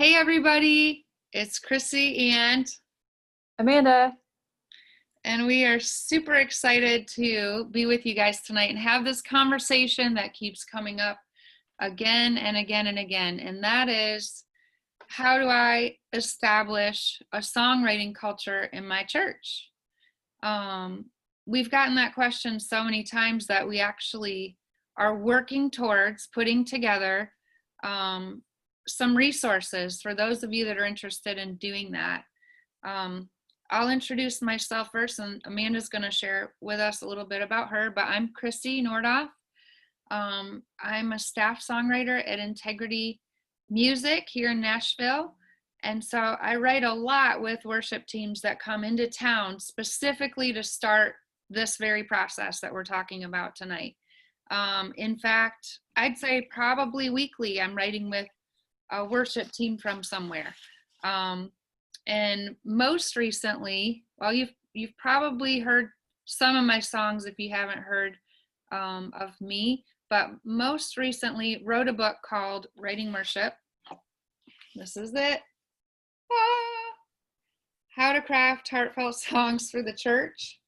Hey everybody, it's Krissy Amanda. and we are super excited to be with you guys tonight and have this conversation that keeps coming up again and again and again. And that is, how do I establish a songwriting culture in my church? We've gotten that question so many times that we actually are working towards putting together some resources for those of you that are interested in doing that. I'll introduce myself first, and Amanda's going to share with us a little bit about her, but I'm Krissy Nordhoff. I'm a staff songwriter at Integrity Music here in Nashville. And so I write a lot with worship teams that come into town specifically to start this very process that we're talking about tonight. In fact, I'd say probably weekly I'm writing with a worship team from somewhere. And most recently, well, you've probably heard some of my songs if you haven't heard of me, but most recently wrote a book called Writing Worship. This is it. How to Craft Heartfelt Songs for the Church.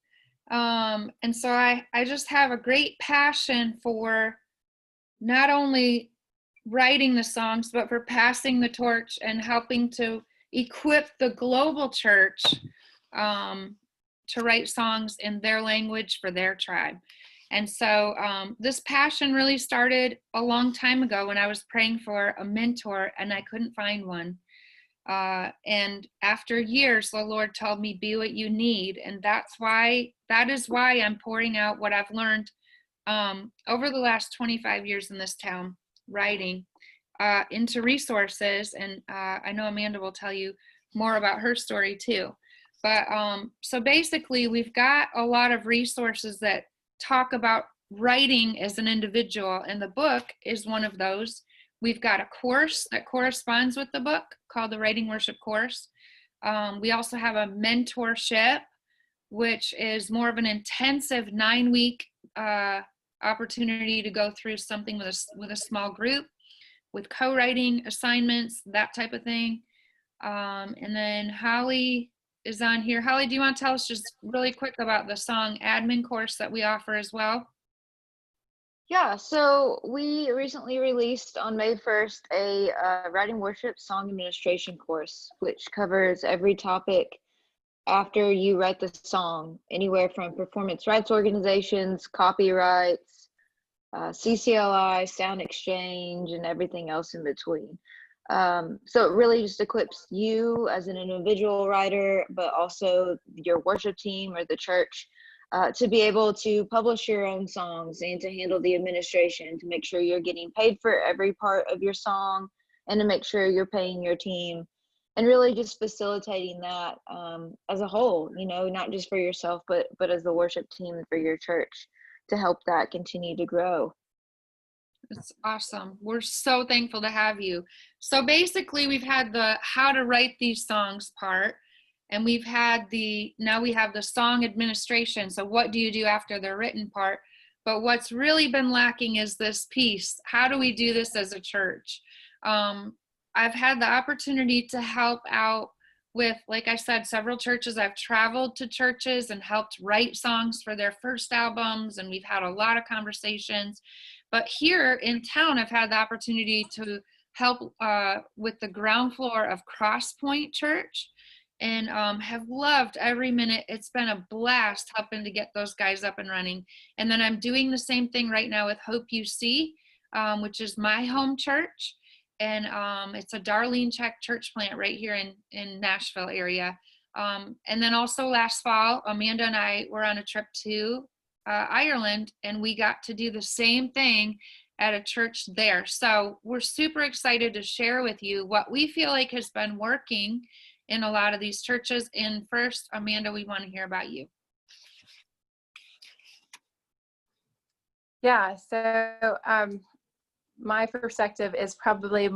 And so I just have a great passion for not only writing the songs, but for passing the torch and helping to equip the global church to write songs in their language for their tribe. And so this passion really started a long time ago when I was praying for a mentor and I couldn't find one. And after years, the Lord told me, be what you need. And that is why I'm pouring out what I've learned over the last 25 years in this town, writing into resources. And I know Amanda will tell you more about her story too. But so basically, we've got a lot of resources that talk about writing as an individual, and the book is one of those. We've got a course that corresponds with the book called the Writing Worship course. We also have a mentorship, which is more of an intensive 9-week opportunity to go through something with a small group, with co-writing assignments, that type of thing. And then Holly is on here. Holly, do you want to tell us just really quick about the song admin course that we offer as well? Yeah, so we recently released on May 1st a Writing Worship Song Administration course, which covers every topic after you write the song, anywhere from performance rights organizations, copyrights, CCLI, sound exchange, and everything else in between. So it really just equips you as an individual writer, but also your worship team or the church to be able to publish your own songs and to handle the administration, to make sure you're getting paid for every part of your song and to make sure you're paying your team, and really just facilitating that as a whole, not just for yourself, but as the worship team for your church to help that continue to grow. It's awesome. We're so thankful to have you. So basically, we've had the how to write these songs part, and now we have the song administration. So what do you do after the written part? But what's really been lacking is this piece. How do we do this as a church? I've had the opportunity to help out with, like I said, several churches. I've traveled to churches and helped write songs for their first albums, and we've had a lot of conversations. But here in town, I've had the opportunity to help with the ground floor of Crosspoint Church, and have loved every minute. It's been a blast helping to get those guys up and running. And then I'm doing the same thing right now with Hope UC, which is my home church. And it's a Darlene Check church plant right here in Nashville area. And then also last fall, Amanda and I were on a trip to Ireland, and we got to do the same thing at a church there. So we're super excited to share with you what we feel like has been working in a lot of these churches. And first, Amanda, we want to hear about you. Yeah, so my perspective is probably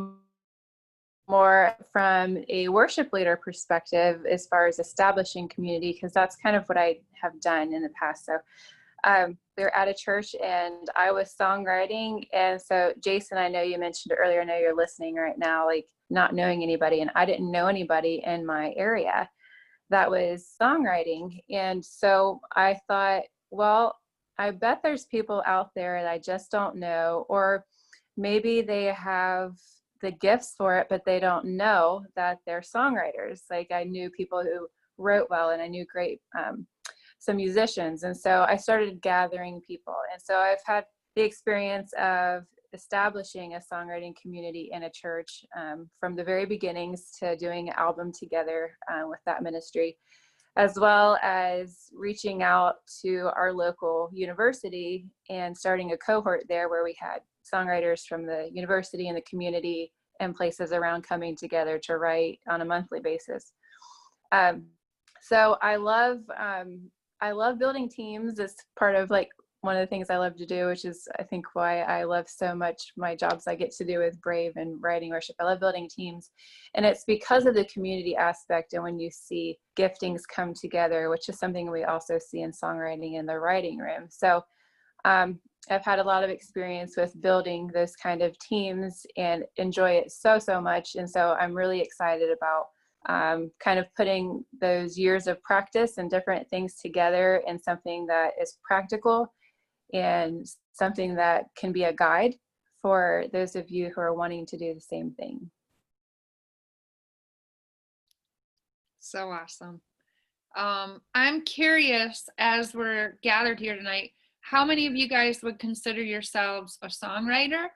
more from a worship leader perspective as far as establishing community, because that's kind of what I have done in the past. So we were at a church and I was songwriting. And so Jason, I know you mentioned earlier, I know you're listening right now, like not knowing anybody, and I didn't know anybody in my area that was songwriting. And so I thought, well, I bet there's people out there that I just don't know, or maybe they have the gifts for it, but they don't know that they're songwriters. Like I knew people who wrote well, and I knew great, some musicians. And so I started gathering people. And so I've had the experience of establishing a songwriting community in a church, from the very beginnings to doing an album together with that ministry, as well as reaching out to our local university and starting a cohort there where we had songwriters from the university and the community and places around coming together to write on a monthly basis. So I love building teams. It's part of like one of the things I love to do, which is I think why I love so much my jobs I get to do with Brave and writing worship. I love building teams, and it's because of the community aspect. And when you see giftings come together, which is something we also see in songwriting in the writing room. So I've had a lot of experience with building those kind of teams and enjoy it so much. And so I'm really excited about kind of putting those years of practice and different things together in something that is practical and something that can be a guide for those of you who are wanting to do the same thing. So awesome. I'm curious, as we're gathered here tonight, how many of you guys would consider yourselves a songwriter,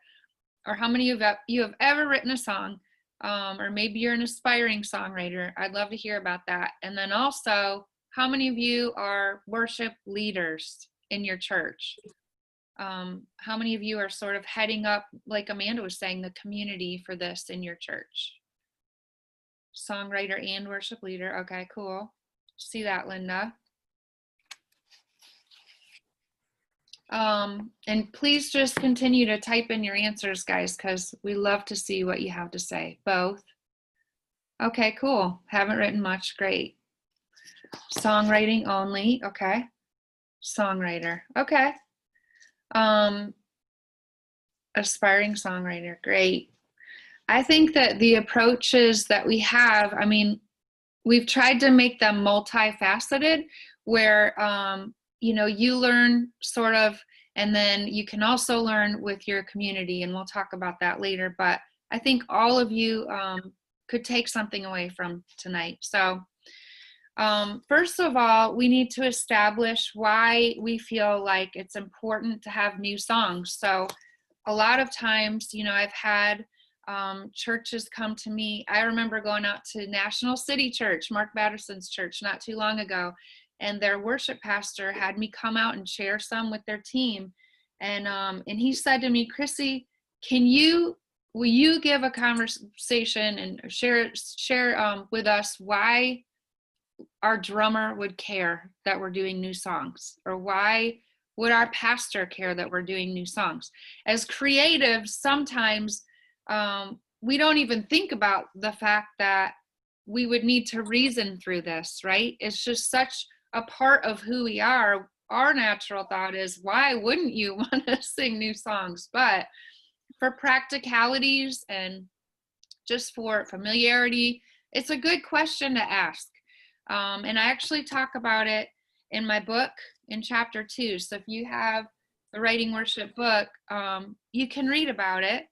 or how many of you have ever written a song, or maybe you're an aspiring songwriter? I'd love to hear about that. And then also, how many of you are worship leaders in your church? How many of you are sort of heading up, like Amanda was saying, the community for this in your church? Songwriter and worship leader. Okay, cool. See that, Linda. And please just continue to type in your answers, guys, because we love to see what you have to say. Both. Okay, cool. Haven't written much. Great. Songwriting only. Okay. Songwriter. Okay. Aspiring songwriter. Great. I think that the approaches that we have, I mean, we've tried to make them multifaceted, where you learn sort of, and then you can also learn with your community, and we'll talk about that later. But I think all of you could take something away from tonight. So first of all, we need to establish why we feel like it's important to have new songs. So a lot of times, I've had churches come to me. I remember going out to National City Church, Mark Batterson's church, not too long ago, and their worship pastor had me come out and share some with their team. And he said to me, Krissy, will you give a conversation and share with us why our drummer would care that we're doing new songs, or why would our pastor care that we're doing new songs? As creatives, sometimes we don't even think about the fact that we would need to reason through this, right? It's just such a part of who we are. Our natural thought is, why wouldn't you want to sing new songs? But for practicalities and just for familiarity, it's a good question to ask. And I actually talk about it in my book in chapter 2. So if you have the Writing Worship book, you can read about it.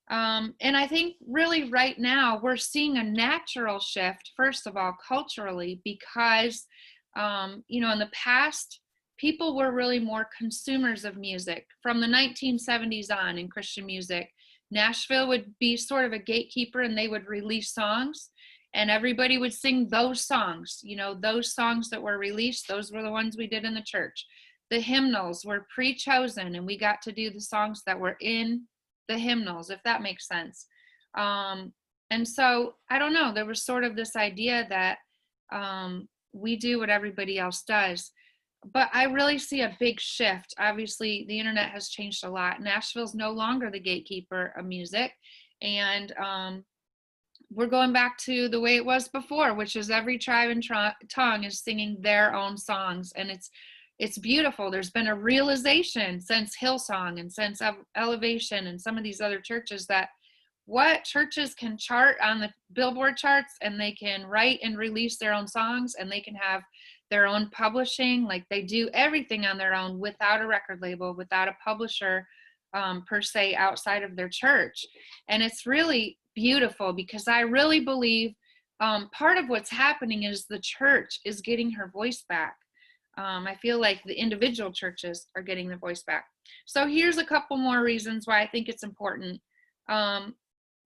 And I think really right now we're seeing a natural shift, first of all, culturally, because, in the past, people were really more consumers of music. From the 1970s on in Christian music, Nashville would be sort of a gatekeeper, and they would release songs, and everybody would sing those songs. Those songs that were released, those were the ones we did in the church. The hymnals were pre-chosen, and we got to do the songs that were in the hymnals, if that makes sense. And so, I don't know, there was sort of this idea that we do what everybody else does. But I really see a big shift. Obviously, the internet has changed a lot. Nashville's no longer the gatekeeper of music. And we're going back to the way it was before, which is every tribe and tongue is singing their own songs. And it's it's beautiful. There's been a realization since Hillsong and since Elevation and some of these other churches that what churches can chart on the Billboard charts, and they can write and release their own songs, and they can have their own publishing. Like, they do everything on their own without a record label, without a publisher per se outside of their church. And it's really beautiful, because I really believe part of what's happening is the church is getting her voice back. I feel like the individual churches are getting their voice back. So here's a couple more reasons why I think it's important.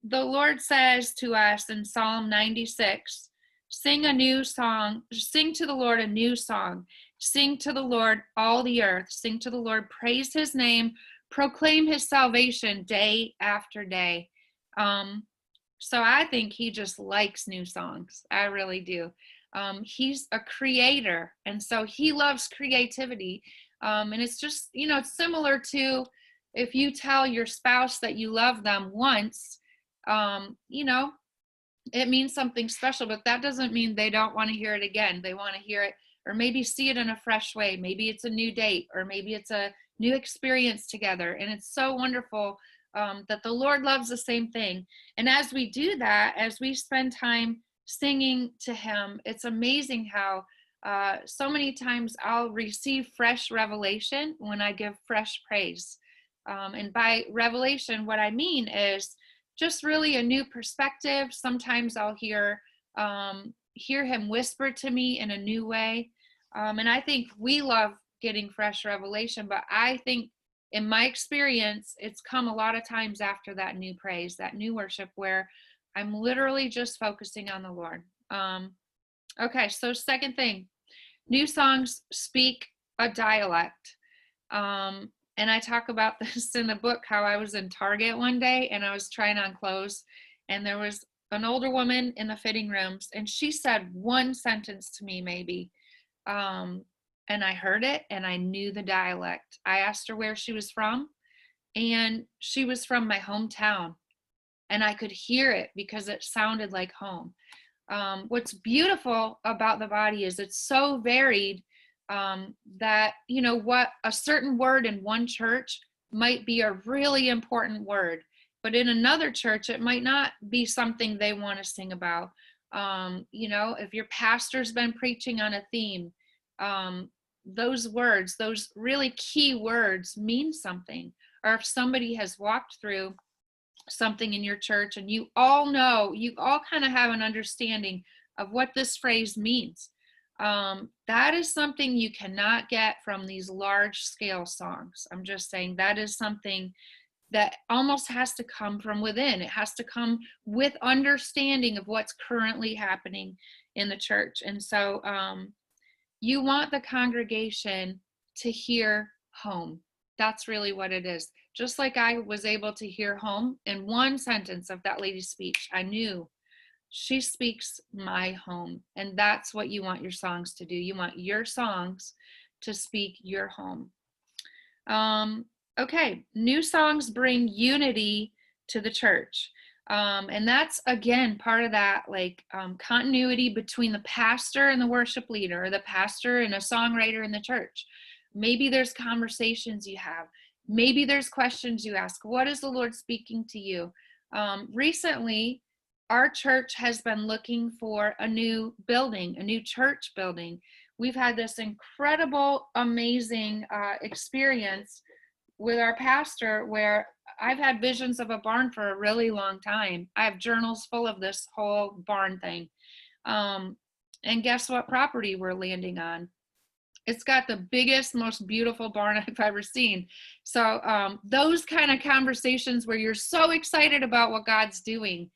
The Lord says to us in Psalm 96, sing a new song, sing to the Lord a new song, sing to the Lord all the earth, sing to the Lord, praise his name, proclaim his salvation day after day. So I think he just likes new songs. I really do. He's a creator, and so he loves creativity. And it's just, it's similar to if you tell your spouse that you love them once, it means something special, but that doesn't mean they don't want to hear it again. They want to hear it, or maybe see it in a fresh way. Maybe it's a new date, or maybe it's a new experience together. And it's so wonderful that the Lord loves the same thing. And as we do that, as we spend time singing to him, it's amazing how so many times I'll receive fresh revelation when I give fresh praise. And by revelation, what I mean is just really a new perspective. Sometimes I'll hear him whisper to me in a new way. And I think we love getting fresh revelation, but I think in my experience, it's come a lot of times after that new praise, that new worship, where I'm literally just focusing on the Lord. Okay, so second thing, new songs speak a dialect. And I talk about this in the book, how I was in Target one day and I was trying on clothes, and there was an older woman in the fitting rooms, and she said one sentence to me maybe. And I heard it and I knew the dialect. I asked her where she was from, and she was from my hometown. And I could hear it because it sounded like home. What's beautiful about the body is it's so varied that, what a certain word in one church might be a really important word, but in another church, it might not be something they want to sing about. If your pastor's been preaching on a theme, those words, those really key words mean something. Or if somebody has walked through something in your church and you all kind of have an understanding of what this phrase means. That is something you cannot get from these large scale songs. I'm just saying that is something that almost has to come from within. It has to come with understanding of what's currently happening in the church. And so you want the congregation to hear home. That's really what it is. Just like I was able to hear home in one sentence of that lady's speech, I knew she speaks my home. And that's what you want your songs to do. You want your songs to speak your home. Okay, new songs bring unity to the church. And that's, again, part of that, continuity between the pastor and the worship leader, or the pastor and a songwriter in the church. Maybe there's conversations you have. Maybe there's questions you ask. What is the Lord speaking to you? Recently, our church has been looking for a new building, a new church building. We've had this incredible, amazing experience with our pastor, where I've had visions of a barn for a really long time. I have journals full of this whole barn thing. And guess what property we're landing on? It's got the biggest, most beautiful barn I've ever seen. So those kind of conversations where you're so excited about what God's doing,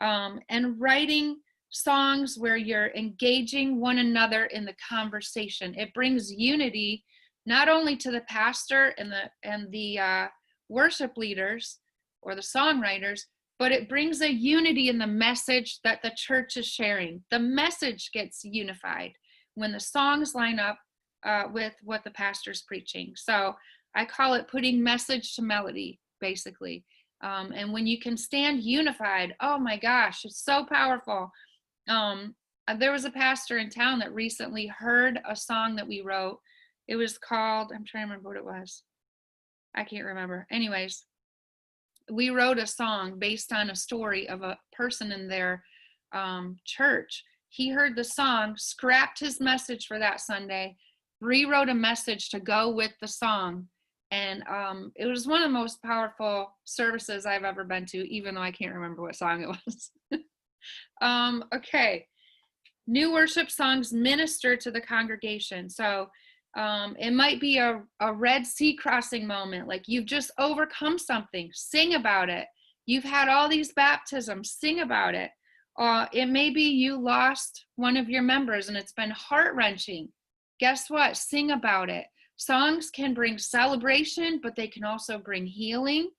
and writing songs where you're engaging one another in the conversation. It brings unity not only to the pastor and the worship leaders or the songwriters, but it brings a unity in the message that the church is sharing. The message gets unified when the songs line up with what the pastor's preaching. So I call it putting message to melody, basically. And when you can stand unified, oh my gosh, it's so powerful. There was a pastor in town that recently heard a song that we wrote. It was called, I'm trying to remember what it was. I can't remember. Anyways, we wrote a song based on a story of a person in their church. He heard the song, scrapped his message for that Sunday, rewrote a message to go with the song. And it was one of the most powerful services I've ever been to, even though I can't remember what song it was. Okay. New worship songs minister to the congregation. So it might be a Red Sea crossing moment, like you've just overcome something, sing about it. You've had all these baptisms, sing about it. It may be you lost one of your members and it's been heart-wrenching. Guess what? Sing about it. Songs can bring celebration, but they can also bring healing.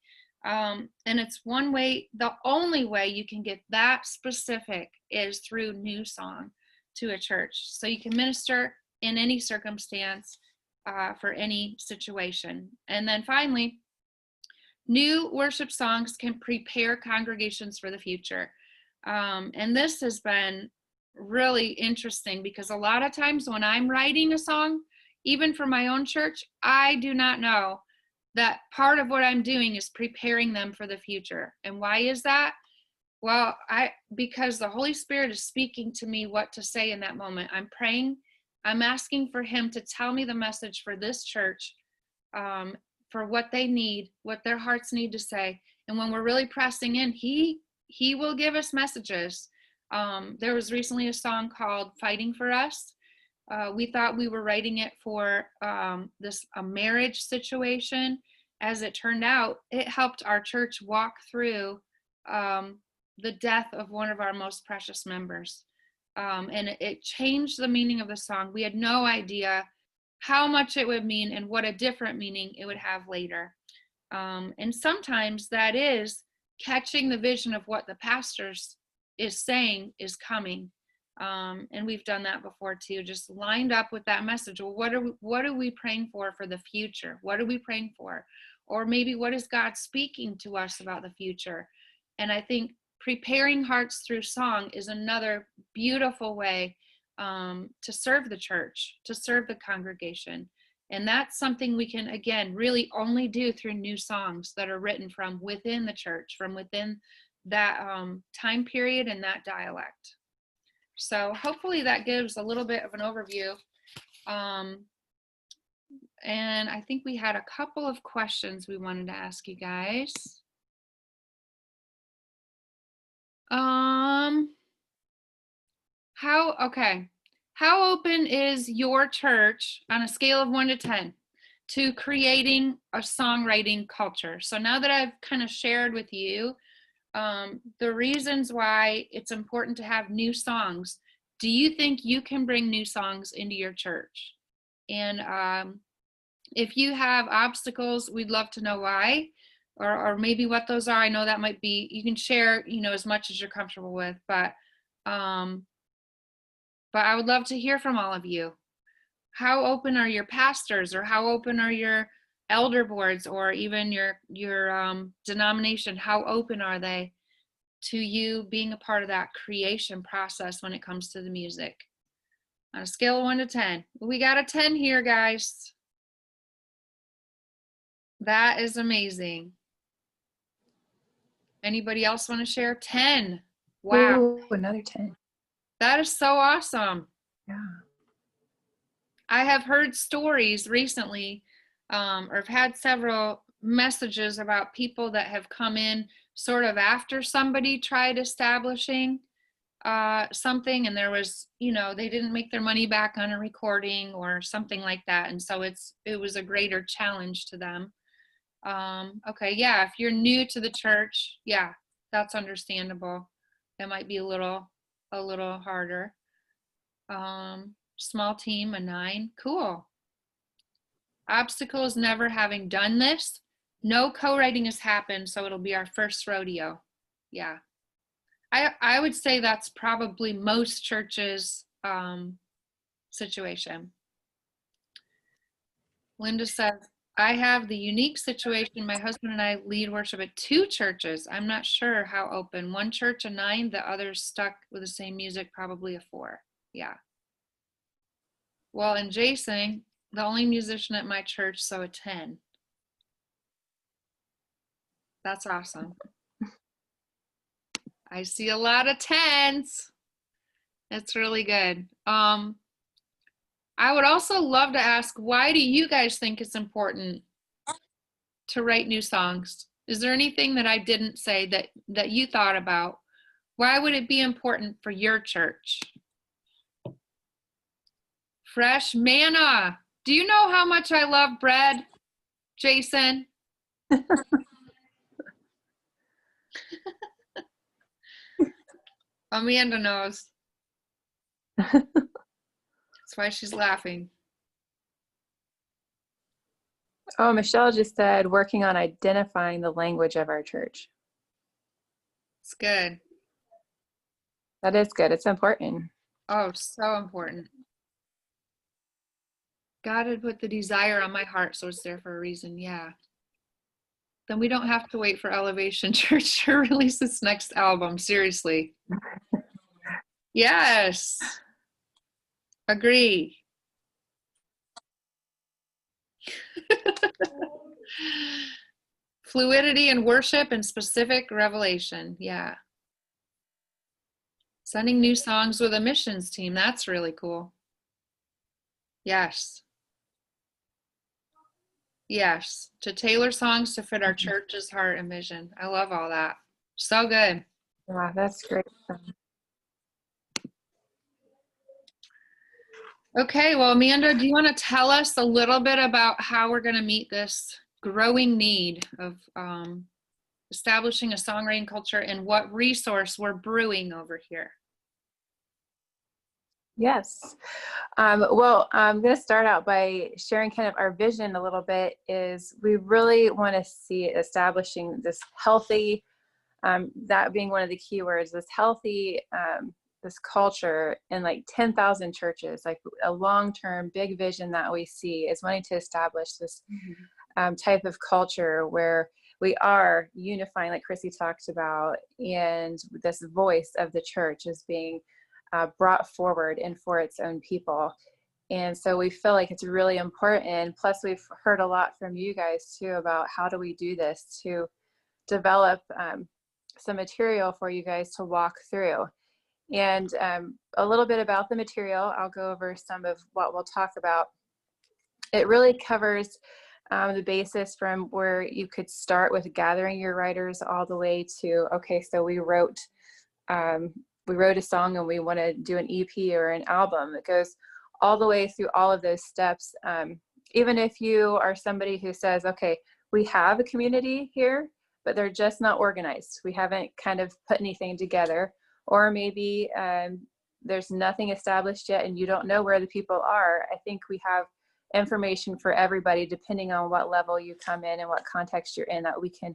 And it's one way, the only way you can get that specific is through new song to a church. So you can minister in any circumstance for any situation. And then finally, new worship songs can prepare congregations for the future. And this has been really interesting because a lot of times when I'm writing a song, even for my own church, I do not know that part of what I'm doing is preparing them for the future. And why is that? Well, because the Holy Spirit is speaking to me what to say in that moment. I'm praying, I'm asking for him to tell me the message for this church, for what they need, what their hearts need to say. And when we're really pressing in, he will give us messages. There was recently a song called Fighting for Us. We thought we were writing it for a marriage situation. As it turned out, it helped our church walk through the death of one of our most precious members. And it changed the meaning of the song. We had no idea how much it would mean and what a different meaning it would have later. And sometimes that is catching the vision of what the pastor is saying is coming. And we've done that before too, just lined up with that message. Well, what are we praying for the future? What are we praying for? Or maybe what is God speaking to us about the future? And I think preparing hearts through song is another beautiful way to serve the church, to serve the congregation. And that's something we can, again, really only do through new songs that are written from within the church, from within that time period and that dialect. So hopefully that gives a little bit of an overview. And I think we had a couple of questions we wanted to ask you guys. How open is your church on a scale of 1 to 10 to creating a songwriting culture? So now that I've kind of shared with you the reasons why it's important to have new songs, do you think you can bring new songs into your church? And if you have obstacles, we'd love to know why, or maybe what those are. I know that might be, you can share, as much as you're comfortable with, but I would love to hear from all of you. How open are your pastors, or how open are your elder boards, or even your denomination? How open are they to you being a part of that creation process when it comes to the music? On a scale of 1 to 10. We got a 10 here, guys. That is amazing. Anybody else want to share? 10. Wow. Ooh, another 10. That is so awesome. Yeah. I have heard stories recently, or I've had several messages about people that have come in sort of after somebody tried establishing something, and there was, they didn't make their money back on a recording or something like that. And so it was a greater challenge to them. Okay, yeah, if you're new to the church, yeah, that's understandable. It might be a little harder. Small team, a 9. Cool. Obstacles: never having done this. No co-writing has happened, so it'll be our first rodeo. Yeah. I would say that's probably most churches' situation. Linda says, I have the unique situation. My husband and I lead worship at 2 churches. I'm not sure how open. One church, a 9. The others stuck with the same music, probably a 4. Yeah. Well, and Jason, the only musician at my church, so a 10. That's awesome. I see a lot of 10s. That's really good. I would also love to ask, why do you guys think it's important to write new songs? Is there anything that I didn't say that you thought about? Why would it be important for your church? Fresh manna. Do you know how much I love bread, Jason? Amanda knows. That's why she's laughing. Oh, Michelle just said working on identifying the language of our church. It's good. That is good. It's important. Oh, so important. God had put the desire on my heart, so it's there for a reason. Yeah. Then we don't have to wait for Elevation Church to release its next album. Seriously. Yes. Agree. Fluidity in worship and specific revelation. Yeah. Sending new songs with a missions team. That's really cool. Yes. Yes. To tailor songs to fit our church's heart and vision. I love all that. So good. Wow, that's great. Okay, well, Amanda, do you want to tell us a little bit about how we're going to meet this growing need of establishing a songwriting culture and what resource we're brewing over here? Yes. Well, I'm going to start out by sharing kind of our vision a little bit. Is we really want to see establishing this healthy, that being one of the key words, this healthy, this culture in like 10,000 churches, like a long-term big vision that we see is wanting to establish this type of culture where we are unifying, like Krissy talked about, and this voice of the church is being brought forward and for its own people. And so we feel like it's really important. Plus, we've heard a lot from you guys too about how do we do this to develop some material for you guys to walk through. And a little bit about the material, I'll go over some of what we'll talk about. It really covers the basis from where you could start with gathering your writers all the way to, okay, so we wrote a song and we want to do an EP or an album. It goes all the way through all of those steps. Even if you are somebody who says, okay, we have a community here, but they're just not organized. We haven't kind of put anything together. Or maybe there's nothing established yet and you don't know where the people are. I think we have information for everybody, depending on what level you come in and what context you're in, that we can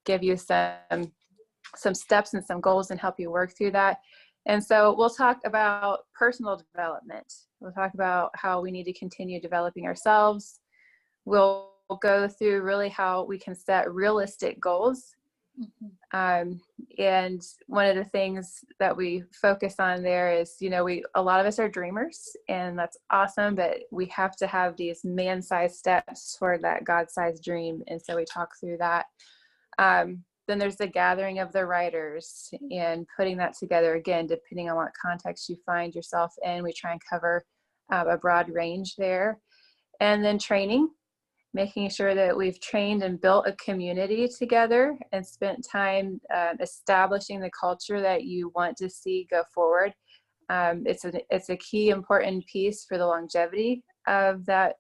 give you some steps and some goals and help you work through that. And so we'll talk about personal development. We'll talk about how we need to continue developing ourselves. We'll go through really how we can set realistic goals. And one of the things that we focus on there is, a lot of us are dreamers, and that's awesome, but we have to have these man-sized steps toward that God-sized dream. And so we talk through that. Then there's the gathering of the writers and putting that together, again, depending on what context you find yourself in. We try and cover a broad range there. And then training, making sure that we've trained and built a community together and spent time establishing the culture that you want to see go forward. It's a key important piece for the longevity of that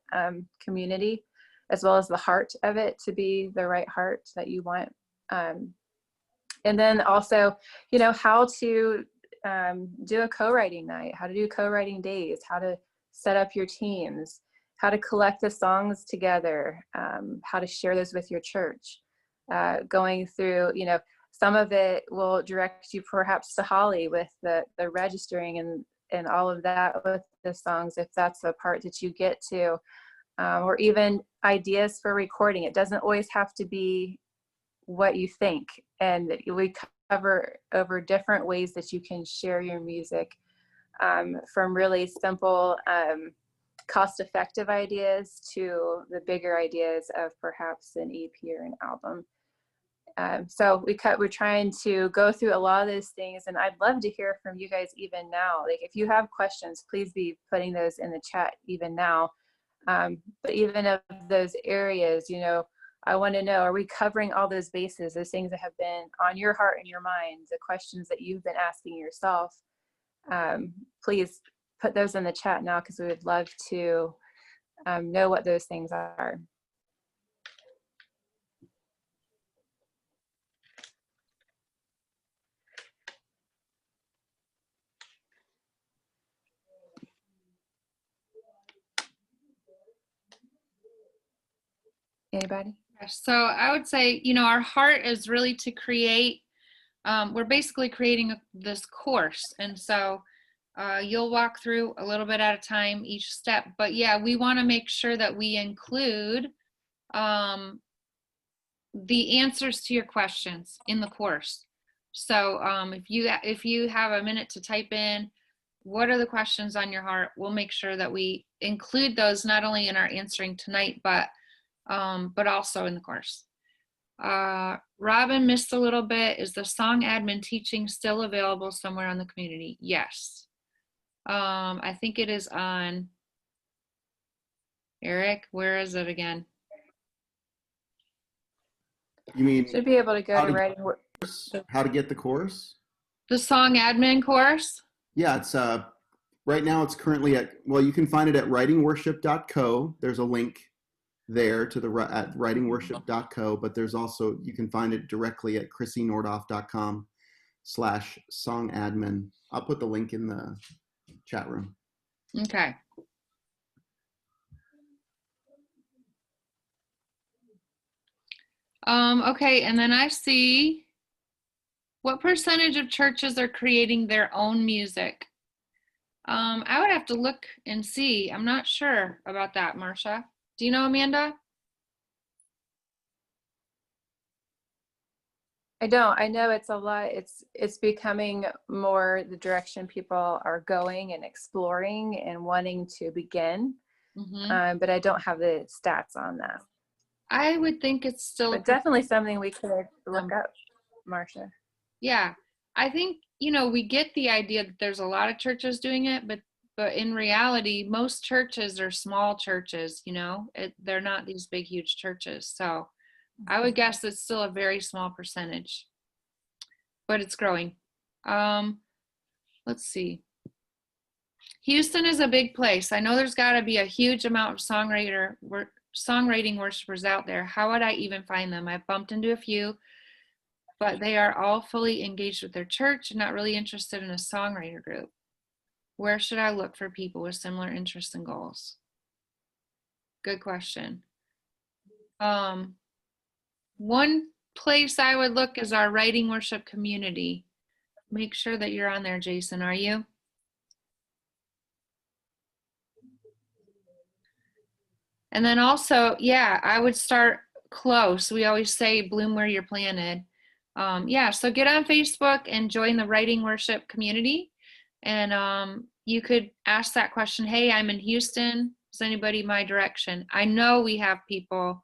community, as well as the heart of it to be the right heart that you want. And then also, how to do a co-writing night, how to do co-writing days, how to set up your teams, how to collect the songs together, how to share those with your church, going through, some of it will direct you perhaps to Holly with the registering and all of that with the songs, if that's the part that you get to, or even ideas for recording. It doesn't always have to be what you think. And we cover over different ways that you can share your music, from really simple cost-effective ideas to the bigger ideas of perhaps an EP or an album. So we're trying to go through a lot of those things, and I'd love to hear from you guys even now. Like, if you have questions, please be putting those in the chat even now. But even of those areas, you know, I want to know, are we covering all those bases, those things that have been on your heart and your mind, the questions that you've been asking yourself? Please put those in the chat now, because we would love to know what those things are. Anybody? So I would say, you know, our heart is really to create, we're basically creating this course. And so you'll walk through a little bit at a time, each step. But yeah, we want to make sure that we include the answers to your questions in the course. So if you have a minute to type in, what are the questions on your heart? We'll make sure that we include those not only in our answering tonight, but also in the course. Robin missed a little bit. Is the song admin teaching still available somewhere on the community? Yes. I think it is on, Eric, where is it again? You mean Should be able to go to writing. how to get the course? The song admin course? Yeah, it's right now it's currently at, well, you can find it at writingworship.co. There's a link there to the at writingworship.co, but there's also, you can find it directly at krissynordhoff.com/songadmin. I'll put the link in the chat room. Okay. Okay, and then I see, what percentage of churches are creating their own music? I would have to look and see. I'm not sure about that, Marcia. Do you know, Amanda? I don't. I know it's a lot. It's becoming more the direction people are going and exploring and wanting to begin. Mm-hmm. But I don't have the stats on that. I would think it's still But definitely something we could look up, Marcia. Yeah, I think, you know, we get the idea that there's a lot of churches doing it, but in reality, most churches are small churches, you know, they're not these big, huge churches. So I would guess it's still a very small percentage, but it's growing. Let's see. Houston is a big place. I know there's got to be a huge amount of songwriting worshipers out there. How would I even find them? I've bumped into a few, but they are all fully engaged with their church and not really interested in a songwriter group. Where should I look for people with similar interests and goals? Good question. One place I would look is our writing worship community. Make sure that you're on there, Jason. Are you? And then also, yeah, I would start close. We always say bloom where you're planted. Yeah, so get on Facebook and join the writing worship community. And you could ask that question, hey, I'm in Houston. Is anybody my direction? I know we have people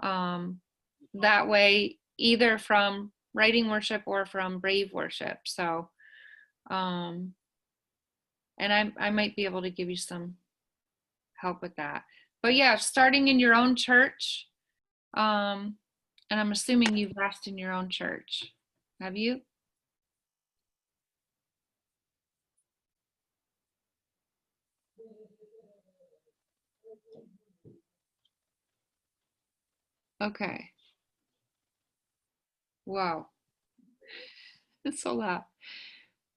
that way, either from writing worship or from Brave Worship. So, and I might be able to give you some help with that. But yeah, starting in your own church, and I'm assuming you've asked in your own church. Have you? Okay. Wow. It's a lot.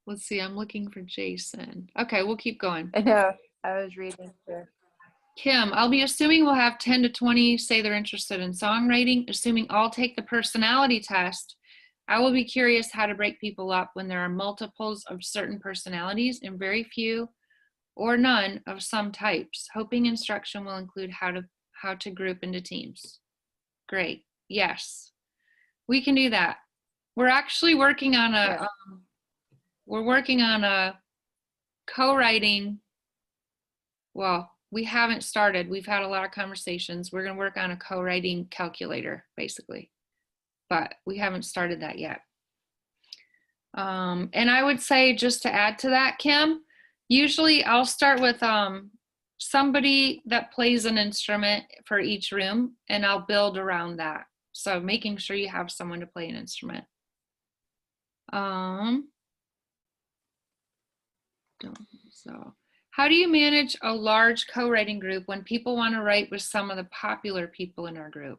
Let's see, I'm looking for Jason. Okay, we'll keep going. I know. I was reading through. Kim, I'll be assuming we'll have 10 to 20 say they're interested in songwriting, assuming all take the personality test. I will be curious how to break people up when there are multiples of certain personalities and very few or none of some types. Hoping instruction will include how to group into teams. Great. Yes, we can do that. We're actually working on a co-writing. Well, we haven't started. We've had a lot of conversations. We're going to work on a co-writing calculator, basically, but we haven't started that yet. And I would say, just to add to that, Kim, usually I'll start with somebody that plays an instrument for each room, and I'll build around that. So making sure you have someone to play an instrument. So how do you manage a large co-writing group when people want to write with some of the popular people in our group?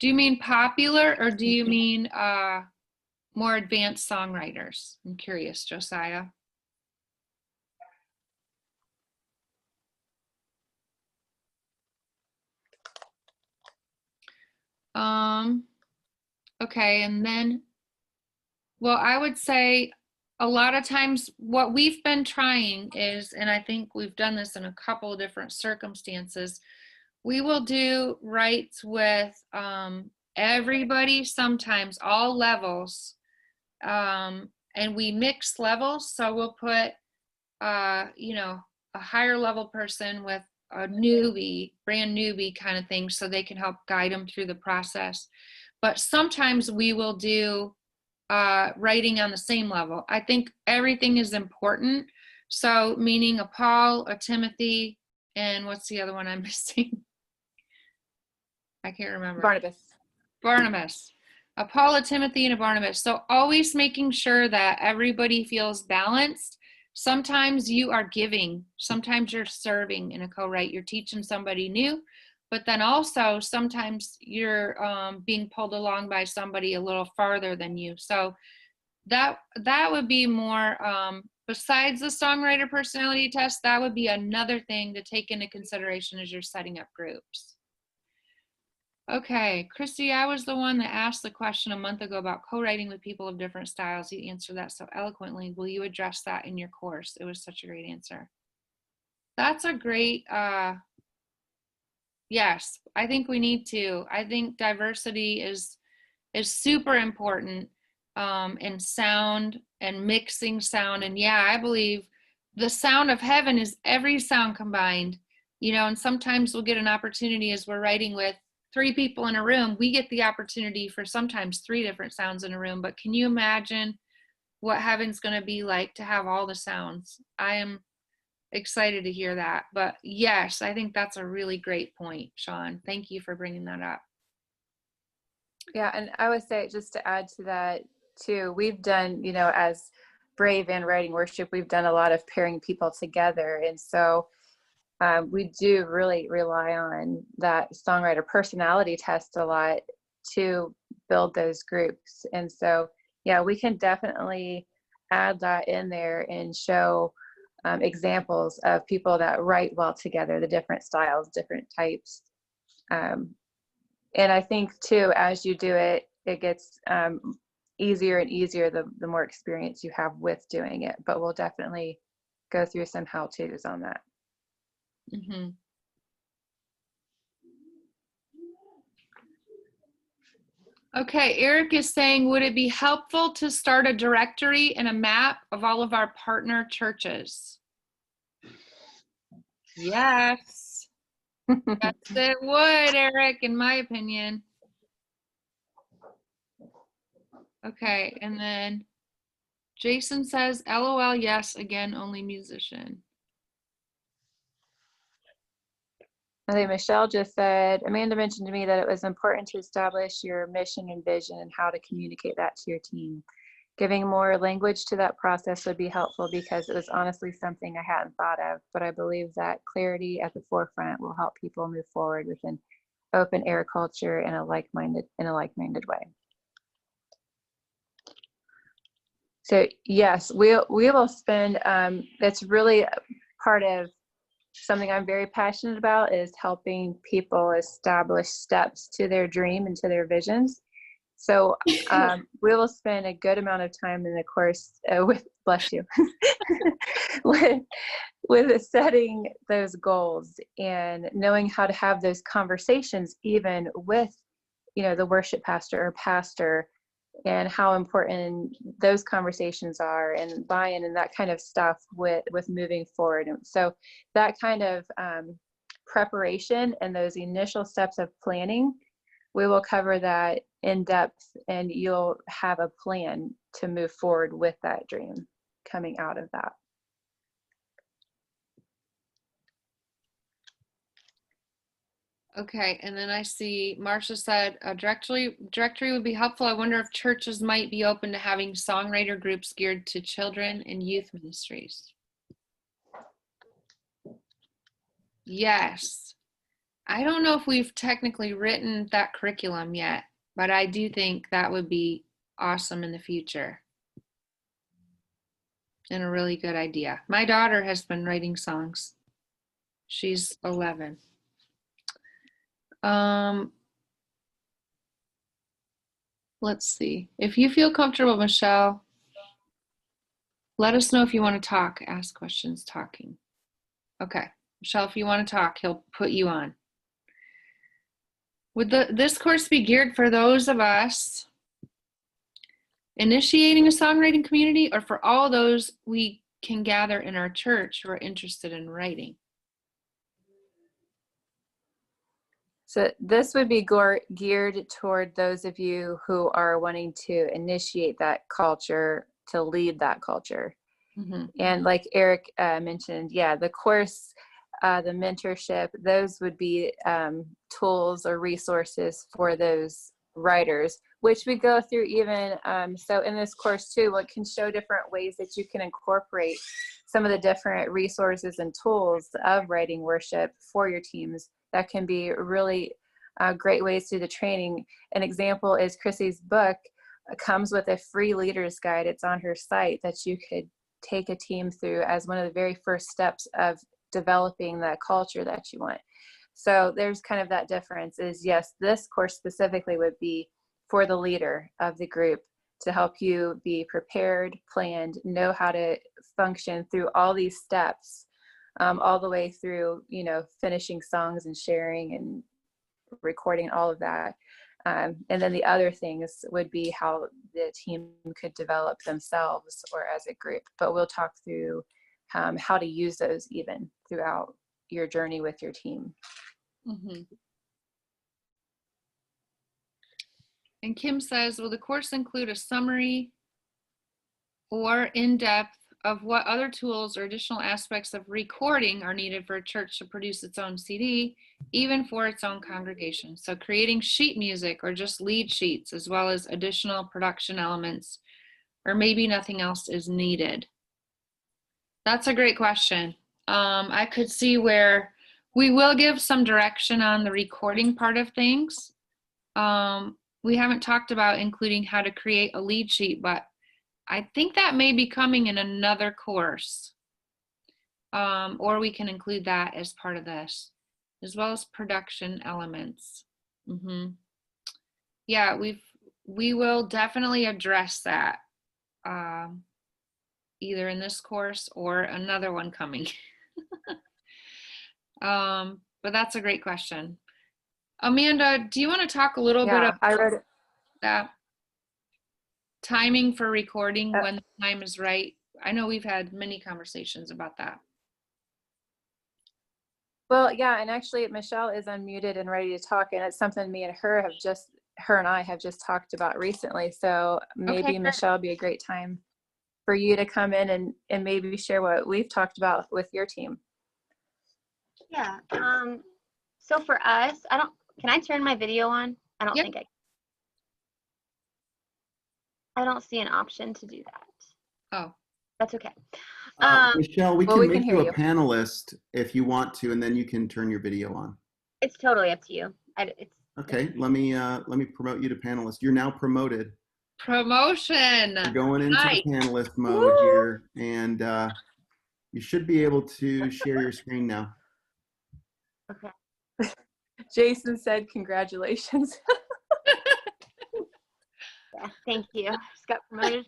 Do you mean popular, or do you mean more advanced songwriters? I'm curious, Josiah. Okay, and then, well, I would say a lot of times what we've been trying is, and I think we've done this in a couple of different circumstances, we will do writes with everybody, sometimes all levels, and we mix levels. So we'll put, you know, a higher level person with a newbie, brand newbie kind of thing, so they can help guide them through the process. But sometimes we will do writing on the same level. I think everything is important. So meaning a Paul, a Timothy, and what's the other one I'm missing? I can't remember. Barnabas. A Paul, a Timothy, and a Barnabas. So always making sure that everybody feels balanced. Sometimes you are giving, sometimes you're serving in a co-write. You're teaching somebody new, but then also sometimes you're being pulled along by somebody a little farther than you. So that would be more, besides the songwriter personality test, that would be another thing to take into consideration as you're setting up groups. Okay, Krissy, I was the one that asked the question a month ago about co-writing with people of different styles. You answered that so eloquently. Will you address that in your course? It was such a great answer. That's a great, yes, I think we need to. I think diversity is super important in sound and mixing sound. And yeah, I believe the sound of heaven is every sound combined, you know, and sometimes we'll get an opportunity as we're writing with 3 people in a room, we get the opportunity for sometimes 3 different sounds in a room. But can you imagine what heaven's going to be like to have all the sounds? I am excited to hear that. But yes, I think that's a really great point, Sean. Thank you for bringing that up. Yeah, and I would say, just to add to that too, we've done, you know, as Brave and Writing Worship, we've done a lot of pairing people together. And so we do really rely on that songwriter personality test a lot to build those groups. And so, yeah, we can definitely add that in there and show examples of people that write well together, the different styles, different types. And I think too, as you do it, it gets easier and easier the more experience you have with doing it. But we'll definitely go through some how-tos on that. Mm-hmm. Okay, Eric is saying, would it be helpful to start a directory and a map of all of our partner churches? Yes. Yes, it would, Eric, in my opinion. Okay, and then Jason says, LOL, yes, again, only musician. I think Michelle just said, Amanda mentioned to me that it was important to establish your mission and vision and how to communicate that to your team. Giving more language to that process would be helpful because it was honestly something I hadn't thought of, but I believe that clarity at the forefront will help people move forward with an open air culture in a like-minded way. So yes, we will spend, that's really part of something I'm very passionate about, is helping people establish steps to their dream and to their visions. So we will spend a good amount of time in the course with, bless you, with setting those goals and knowing how to have those conversations, even with, you know, the worship pastor or pastor, and how important those conversations are, and buy-in and that kind of stuff with moving forward. And so that kind of preparation and those initial steps of planning, we will cover that in depth, and you'll have a plan to move forward with that dream coming out of that. Okay, and then I see Marcia said a directory would be helpful. I wonder if churches might be open to having songwriter groups geared to children and youth ministries. Yes. I don't know if we've technically written that curriculum yet, but I do think that would be awesome in the future. And a really good idea. My daughter has been writing songs. She's 11. Let's see. If you feel comfortable, Michelle, let us know if you want to talk, ask questions, talking. Okay. Michelle, if you want to talk, he'll put you on. Would this course be geared for those of us initiating a songwriting community, or for all those we can gather in our church who are interested in writing? So this would be geared toward those of you who are wanting to initiate that culture, to lead that culture. Mm-hmm. And like Eric mentioned, yeah, the course, the mentorship, those would be tools or resources for those writers, which we go through even, so in this course too, it can show different ways that you can incorporate some of the different resources and tools of writing worship for your teams. That can be really great ways to do the training. An example is Krissy's book comes with a free leader's guide. It's on her site that you could take a team through as one of the very first steps of developing that culture that you want. So there's kind of that difference is, yes, this course specifically would be for the leader of the group to help you be prepared, planned, know how to function through all these steps, all the way through, you know, finishing songs and sharing and recording, all of that. And then the other things would be how the team could develop themselves or as a group. But we'll talk through how to use those even throughout your journey with your team. Mm-hmm. And Kim says, will the course include a summary or in-depth of what other tools or additional aspects of recording are needed for a church to produce its own CD, even for its own congregation? So creating sheet music or just lead sheets, as well as additional production elements, or maybe nothing else is needed. That's a great question. I could see where we will give some direction on the recording part of things. We haven't talked about including how to create a lead sheet, but I think that may be coming in another course. Or we can include that as part of this, as well as production elements. Mm-hmm. Yeah, we will definitely address that, either in this course or another one coming. But that's a great question. Amanda, do you want to talk a little bit about that timing for recording when the time is right? I know we've had many conversations about that. Well, yeah, and actually Michelle is unmuted and ready to talk, and it's something me and her and I have just talked about recently. So maybe Okay, Michelle would be a great time for you to come in and maybe share what we've talked about with your team. Yeah. So for us, can I turn my video on? I don't Yep. think I don't see an option to do that. Oh. That's okay. Michelle, we can make you a panelist if you want to, and then you can turn your video on. It's totally up to you. Okay, let me promote you to panelist. You're now promoted. Promotion. We're going into Nice. the panelist mode here, and you should be able to share your screen now. Okay. Jason said, congratulations. Yeah, thank you. Just got promoted.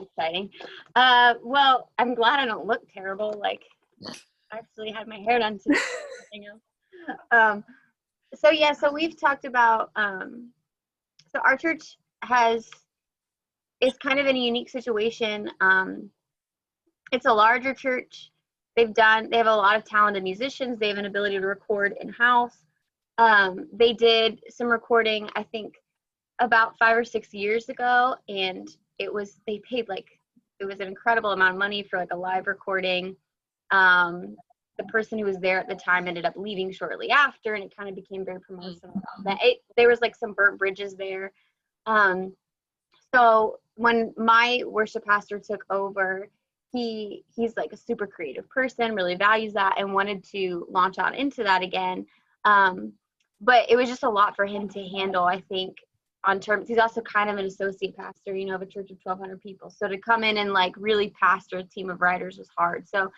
Exciting. Well, I'm glad I don't look terrible. Like, I actually had my hair done today. Something else. So we've talked about So our church is kind of in a unique situation. It's a larger church. They have a lot of talented musicians. They have an ability to record in-house. They did some recording, I think, about 5 or 6 years ago, and they paid it was an incredible amount of money for like a live recording. The person who was there at the time ended up leaving shortly after, and it kind of became very promotional about that. There was like some burnt bridges there. So when my worship pastor took over, he's like a super creative person, really values that, and wanted to launch out into that again. But it was just a lot for him to handle, I think, on terms. He's also kind of an associate pastor, of a church of 1,200 people. So to come in and like really pastor a team of writers was hard. So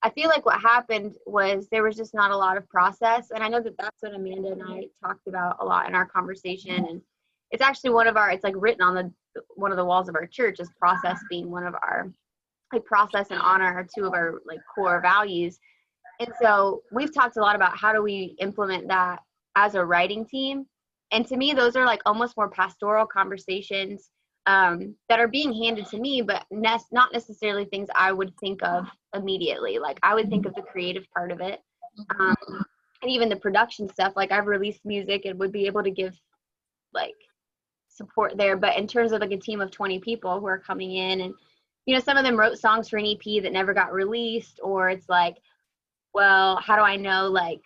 I feel like what happened was there was just not a lot of process. And I know that that's what Amanda and I talked about a lot in our conversation. And it's actually it's like written on one of the walls of our church, as process being one of our, like, process and honor are two of our like core values. And so we've talked a lot about how do we implement that as a writing team. And to me, those are like almost more pastoral conversations that are being handed to me, but not necessarily things I would think of immediately. Like I would think of the creative part of it, and even the production stuff. Like I've released music and would be able to give like support there. But in terms of like a team of 20 people who are coming in, and some of them wrote songs for an EP that never got released, or it's like, well, how do I know, like,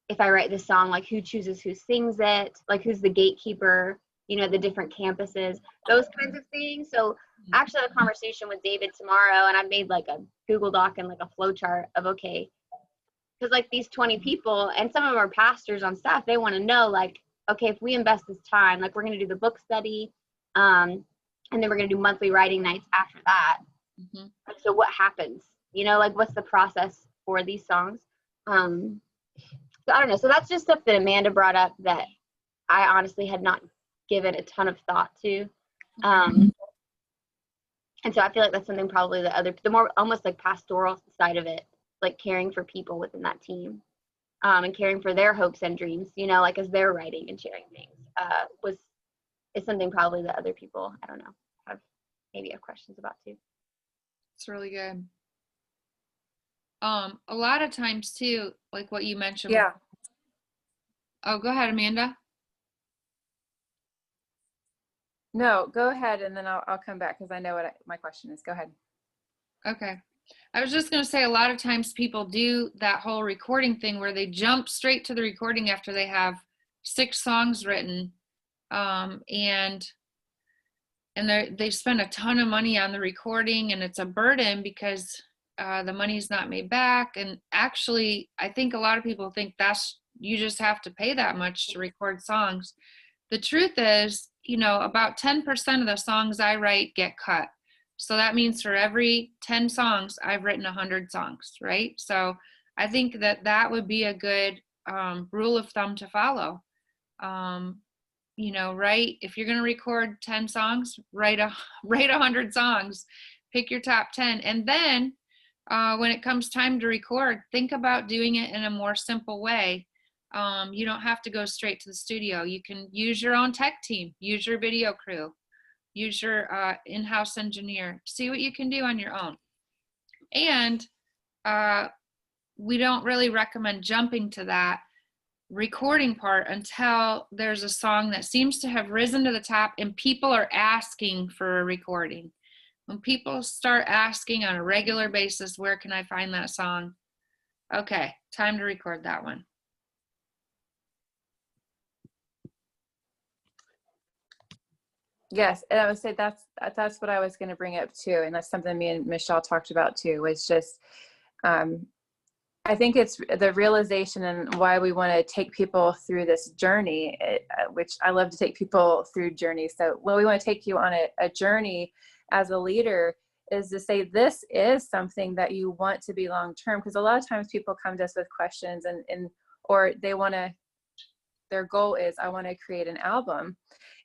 if I write this song, like who chooses who sings it, like who's the gatekeeper, the different campuses, those kinds of things. So actually I have a conversation with David tomorrow, and I've made like a Google Doc and like a flow chart of, okay, because like these 20 people, and some of them are pastors on staff, they want to know, like, okay, if we invest this time, like we're going to do the book study, and then we're going to do monthly writing nights after that. So what happens, like what's the process for these songs? So I don't know. So that's just stuff that Amanda brought up that I honestly had not given a ton of thought to. And so I feel like that's something probably the more almost like pastoral side of it, like caring for people within that team, and caring for their hopes and dreams, like as they're writing and sharing things, is something probably that other people, I don't know, have questions about too. It's really good. A lot of times too, like what you mentioned. Yeah. Oh, go ahead, Amanda. No, go ahead, and then I'll come back because I know what my question is. Go ahead. Okay. I was just going to say a lot of times people do that whole recording thing where they jump straight to the recording after they have 6 songs written, and they spend a ton of money on the recording, and it's a burden because the money's not made back. And actually, I think a lot of people think you just have to pay that much to record songs. The truth is, about 10% of the songs I write get cut. So that means for every 10 songs, I've written 100 songs, right? So I think that would be a good rule of thumb to follow. Right? If you're going to record 10 songs, write 100 songs, pick your top 10. And then when it comes time to record, think about doing it in a more simple way. You don't have to go straight to the studio. You can use your own tech team, use your video crew, use your in-house engineer, see what you can do on your own. And we don't really recommend jumping to that recording part until there's a song that seems to have risen to the top and people are asking for a recording. When people start asking on a regular basis, where can I find that song? Okay, time to record that one. Yes, and I would say that's what I was going to bring up too, and that's something me and Michelle talked about too. Was just, I think it's the realization and why we want to take people through this journey, which I love to take people through journeys. So when we want to take you on a journey as a leader, is to say this is something that you want to be long term, because a lot of times people come to us with questions or they want to. Their goal is, I want to create an album,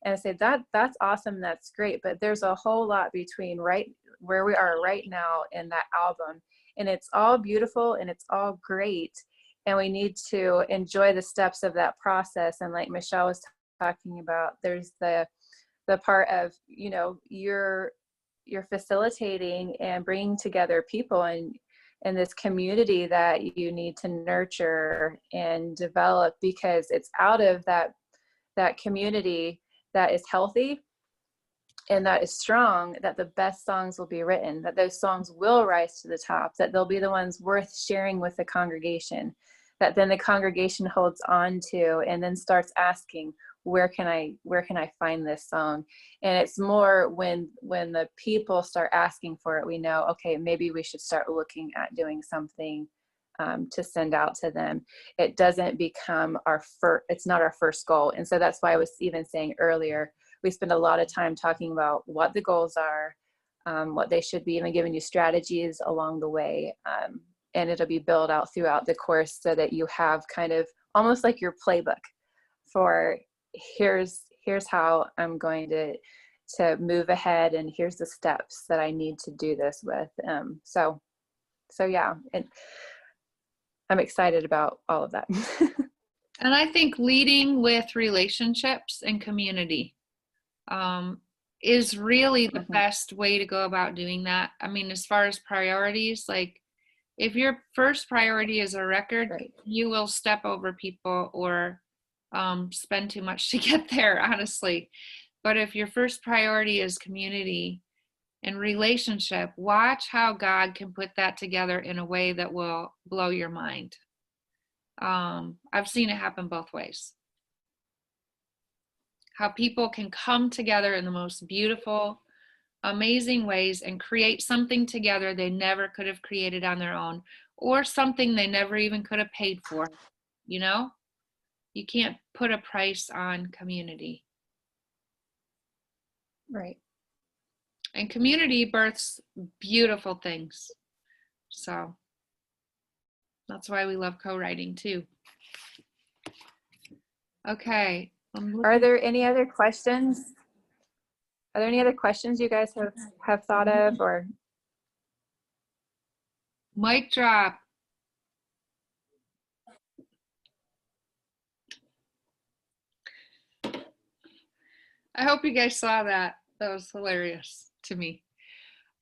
and I say that's awesome, that's great, but there's a whole lot between right where we are right now in that album, and it's all beautiful and it's all great, and we need to enjoy the steps of that process. And like Michelle was talking about, there's the the part of, you're facilitating and bringing together people in this community that you need to nurture and develop, because it's out of that community that is healthy and that is strong, that the best songs will be written, that those songs will rise to the top, that they'll be the ones worth sharing with the congregation, that then the congregation holds on to and then starts asking, where can I find this song? And it's more when the people start asking for it, we know, okay, maybe we should start looking at doing something to send out to them. It doesn't become it's not our first goal. And so that's why I was even saying earlier, we spend a lot of time talking about what the goals are, what they should be, even giving you strategies along the way. And it'll be built out throughout the course so that you have kind of almost like your playbook for here's how I'm going to move ahead, and here's the steps that I need to do this with. So yeah, and I'm excited about all of that. And I think leading with relationships and community is really the best way to go about doing that. I mean, as far as priorities, like if your first priority is a record, Right. you will step over people or spend too much to get there, honestly. But if your first priority is community and relationship, watch how God can put that together in a way that will blow your mind. I've seen it happen both ways. How people can come together in the most beautiful, amazing ways and create something together they never could have created on their own, or something they never even could have paid for. You can't put a price on community. Right. And community births beautiful things. So that's why we love co-writing too. Okay. Are there any other questions? Are there any other questions you guys have thought of, or? Mic drop. I hope you guys saw that. That was hilarious to me.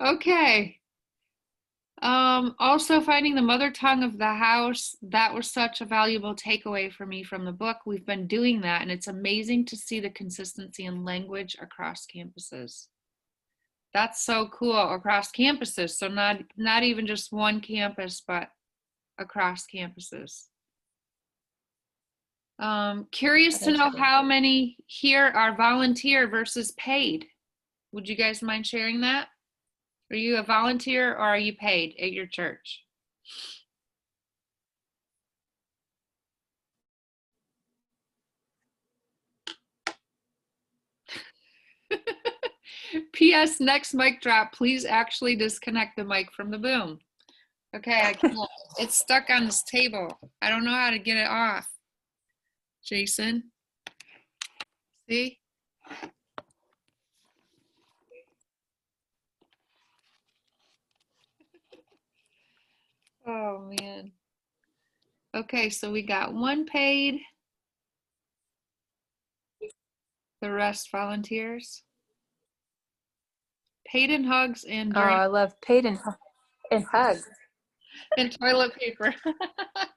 Okay. Also finding the mother tongue of the house. That was such a valuable takeaway for me from the book. We've been doing that, and it's amazing to see the consistency in language across campuses. That's so cool, across campuses. So not even just one campus, but across campuses. Curious to know how many here are volunteer versus paid. Would you guys mind sharing that? Are you a volunteer or are you paid at your church? P.S. Next mic drop, please actually disconnect the mic from the boom. Okay, I can't. It's stuck on this table. I don't know how to get it off. Jason, see? Oh man. Okay, so we got one paid. The rest volunteers. Paid in hugs and Oh, I love paid in hugs. and toilet paper.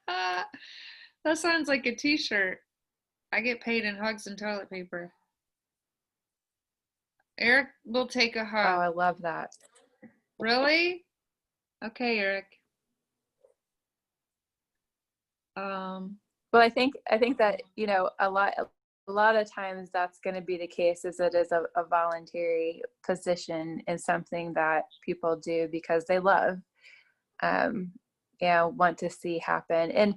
That sounds like a t-shirt. I get paid in hugs and toilet paper. Eric will take a Oh, hug. I love that. Really? Okay, Eric. Well, I think that, a lot of times that's going to be the case, is it is a voluntary position in something that people do because they love, want to see happen. And,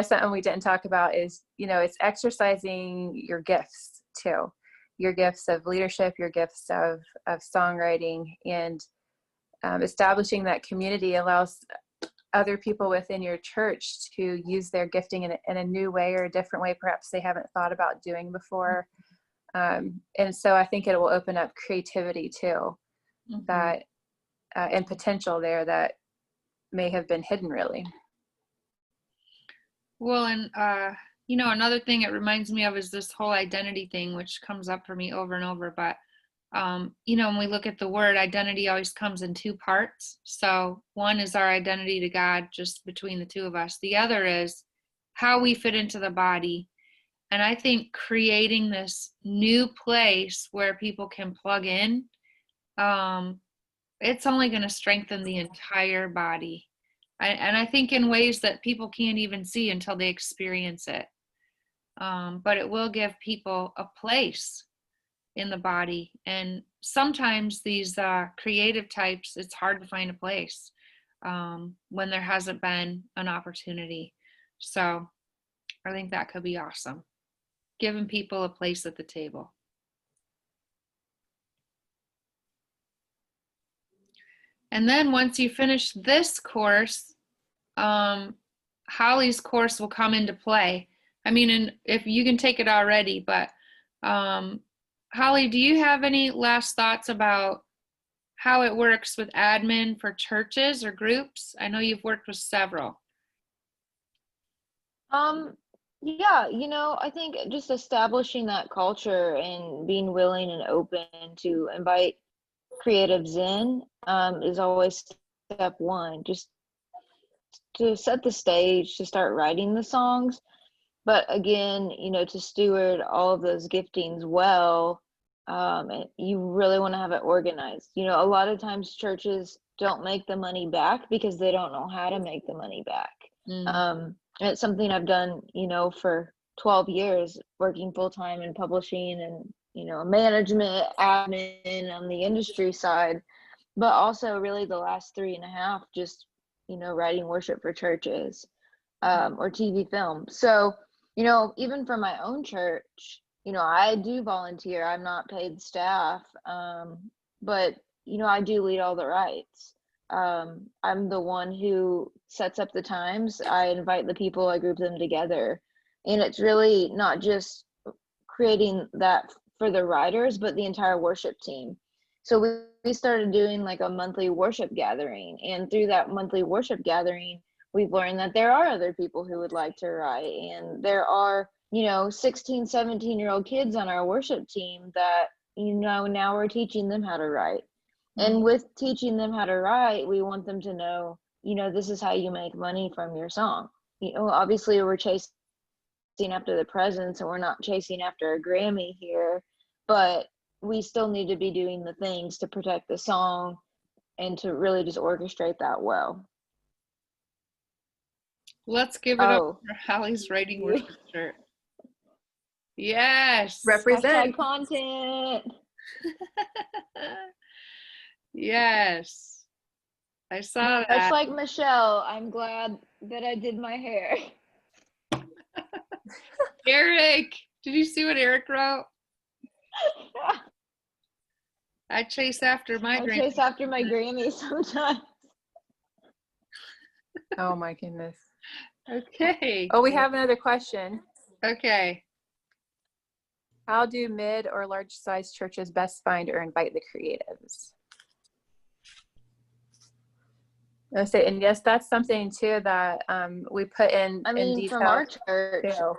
something we didn't talk about is, it's exercising your gifts too, your gifts of leadership, your gifts of songwriting, and establishing that community allows other people within your church to use their gifting in a new way or a different way perhaps they haven't thought about doing before. And so I think it will open up creativity too, that and potential there that may have been hidden, really. Well, and another thing it reminds me of is this whole identity thing, which comes up for me over and over. But When we look at the word, identity always comes in two parts. So one is our identity to God, just between the two of us. The other is how we fit into the body. And I think creating this new place where people can plug in, it's only going to strengthen the entire body. And I think in ways that people can't even see until they experience it. But it will give people a place in the body. And sometimes these creative types, it's hard to find a place when there hasn't been an opportunity. So I think that could be awesome, giving people a place at the table. And then once you finish this course, Holly's course will come into play. I mean, and if you can take it already, but Holly, do you have any last thoughts about how it works with admin for churches or groups? I know you've worked with several. Yeah, I think just establishing that culture and being willing and open to invite creatives in is always step one, just to set the stage, to start writing the songs. But again, to steward all of those giftings well, you really want to have it organized. A lot of times churches don't make the money back because they don't know how to make the money back. And it's something I've done, for 12 years, working full-time in publishing and, management, admin on the industry side, but also really the last 3.5, just, writing worship for churches or TV film. So, even for my own church, I do volunteer. I'm not paid staff, but, I do lead all the rites. I'm the one who sets up the times. I invite the people, I group them together. And it's really not just creating that for the writers, but the entire worship team. So we started doing like a monthly worship gathering. And through that monthly worship gathering, we've learned that there are other people who would like to write. And there are, 16, 17-year-old kids on our worship team that, now we're teaching them how to write. And with teaching them how to write, we want them to know, this is how you make money from your song. Obviously we're chasing after the presents and we're not chasing after a Grammy here, but we still need to be doing the things to protect the song and to really just orchestrate that well. Let's give it up for Holly's Writing Worship shirt. Yes. Represent. Hashtag content. Yes. I saw that. Much like Michelle, I'm glad that I did my hair. Eric, did you see what Eric wrote? I chase after my I chase after my Grammy sometimes. Oh my goodness. Okay. Oh, we have another question. Okay. How do mid or large size churches best find or invite the creatives? And yes, that's something too that we put in. In detail from our church. Too.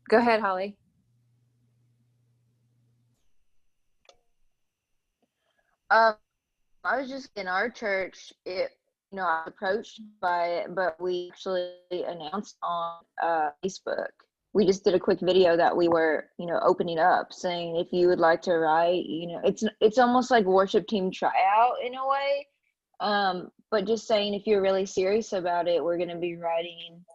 Go ahead, Holly. I was just in our church. I was approached by it, but we actually announced on Facebook. We just did a quick video that we were, opening up, saying if you would like to write, it's almost like worship team tryout in a way. But just saying if you're really serious about it, we're going to be writing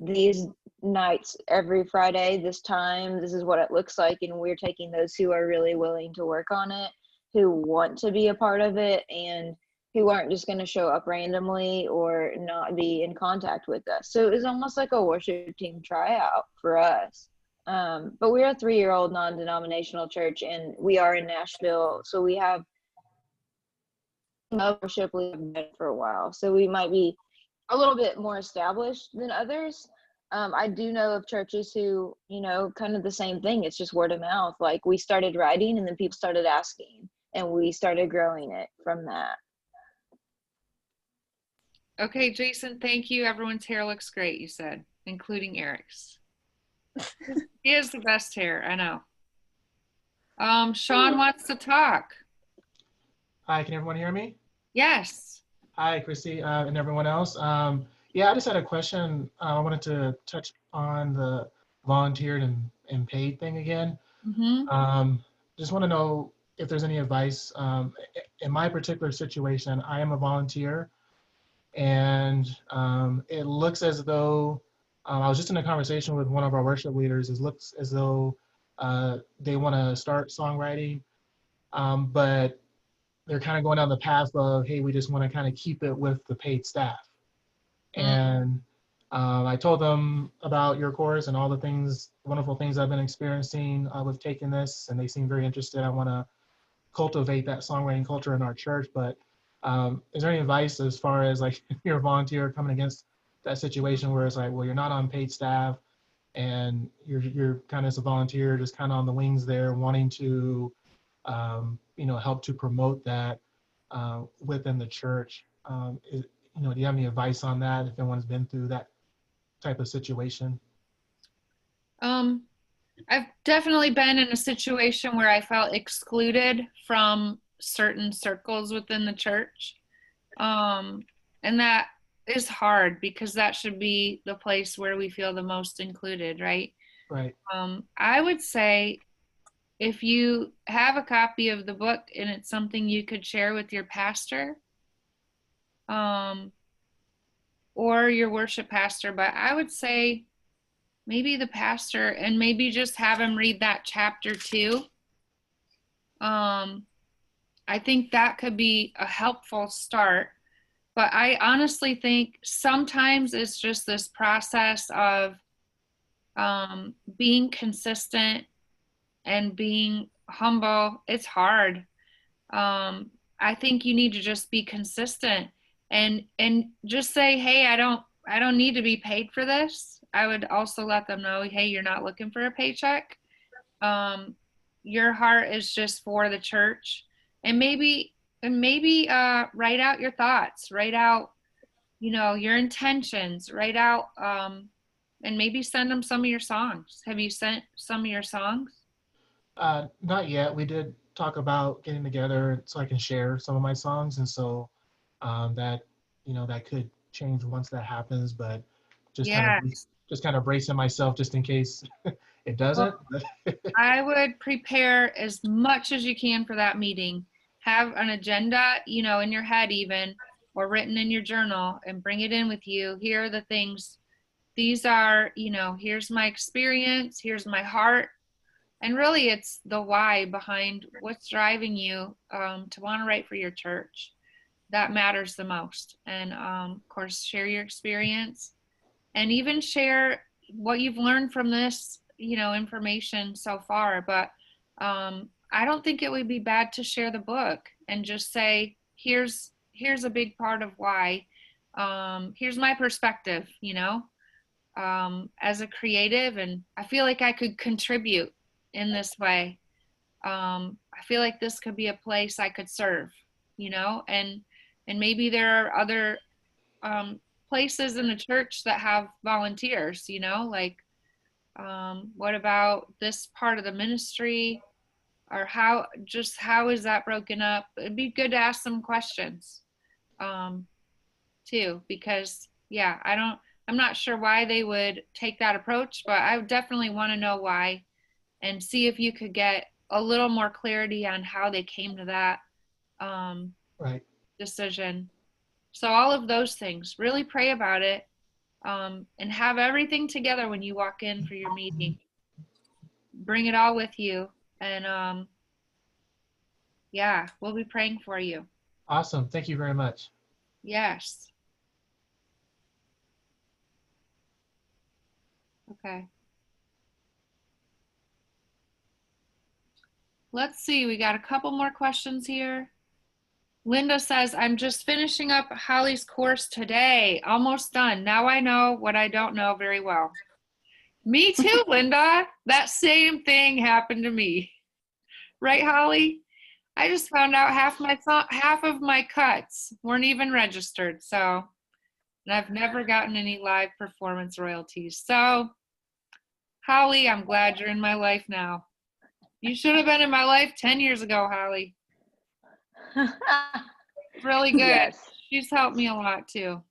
these nights every Friday, this time, this is what it looks like. And we're taking those who are really willing to work on it, who want to be a part of it, and who aren't just going to show up randomly or not be in contact with us. So it was almost like a worship team tryout for us. But we're a 3-year-old non-denominational church, and we are in Nashville. So we have worship we've been for a while. So we might be a little bit more established than others. I do know of churches who, kind of the same thing. It's just word of mouth. Like we started writing and then people started asking, and we started growing it from that. Okay, Jason, thank you. Everyone's hair looks great, you said, including Eric's. He has the best hair, I know. Sean wants to talk. Hi, can everyone hear me? Yes. Hi, Krissy, and everyone else. Yeah, I just had a question. I wanted to touch on the volunteered and paid thing again. Mm-hmm. Just want to know if there's any advice. In my particular situation, I am a volunteer, and it looks as though I was just in a conversation with one of our worship leaders. It looks as though they want to start songwriting, but they're kind of going down the path of, hey, we just want to kind of keep it with the paid staff. And I told them about your course and all the things, wonderful things I've been experiencing with taking this, and they seem very interested. I want to cultivate that songwriting culture in our church. But is there any advice as far as like if you're a volunteer coming against that situation where it's like, well, you're not on paid staff and you're kind of as a volunteer, just kind of on the wings there, wanting to help to promote that within the church. Do you have any advice on that if anyone's been through that type of situation? I've definitely been in a situation where I felt excluded from certain circles within the church. And that is hard because that should be the place where we feel the most included, right? Right. I would say if you have a copy of the book and it's something you could share with your pastor, or your worship pastor, but I would say maybe the pastor and maybe just have him read that chapter too. I think that could be a helpful start, but I honestly think sometimes it's just this process of being consistent and being humble. It's hard. I think you need to just be consistent and just say, hey, I don't need to be paid for this. I would also let them know, hey, you're not looking for a paycheck. Your heart is just for the church, and maybe write out your thoughts, write out, your intentions, write out, and maybe send them some of your songs. Have you sent some of your songs? Not yet. We did talk about getting together so I can share some of my songs, and so that that could change once that happens. But just Yeah. kind of bracing myself just in case it doesn't. I would prepare as much as you can for that meeting. Have an agenda, in your head even, or written in your journal, and bring it in with you. Here are the things. These are, here's my experience, here's my heart. And really it's the why behind what's driving you to want to write for your church. That matters the most. And of course, share your experience and even share what you've learned from this, information so far. But I don't think it would be bad to share the book and just say, here's a big part of why. Here's my perspective, as a creative, and I feel like I could contribute in this way. I feel like this could be a place I could serve, and maybe there are other places in the church that have volunteers, like what about this part of the ministry, or how is that broken up? It'd be good to ask some questions too, because I'm not sure why they would take that approach, but I would definitely want to know why and see if you could get a little more clarity on how they came to that Right. decision. So all of those things, really pray about it, and have everything together when you walk in for your meeting. Bring it all with you, and we'll be praying for you. Awesome. Thank you very much. Yes. Okay. Let's see, we got a couple more questions here. Linda says, I'm just finishing up Holly's course today. Almost done. Now I know what I don't know very well. Me too, Linda. That same thing happened to me. Right, Holly? I just found out half of my cuts weren't even registered. So, and I've never gotten any live performance royalties. So, Holly, I'm glad you're in my life now. You should have been in my life 10 years ago, Holly. Really good. Yes. She's helped me a lot too.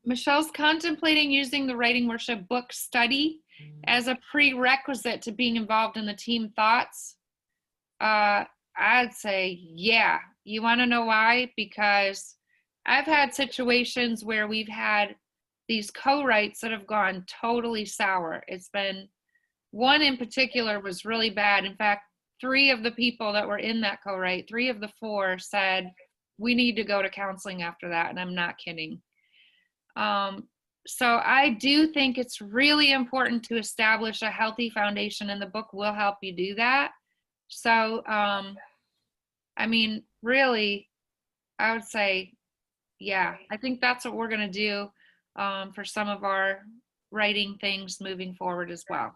Michelle's contemplating using the Writing Worship book study as a prerequisite to being involved in the team thoughts. I'd say, yeah. You want to know why? Because I've had situations where we've had these co-writes that have gone totally sour. It's been, one in particular was really bad. In fact, 3 of the people that were in that co-write, 3 of the 4 said, we need to go to counseling after that. And I'm not kidding. So I do think it's really important to establish a healthy foundation, and the book will help you do that. So, I mean, really, I would say, yeah, I think that's what we're going to do for some of our writing things moving forward as well.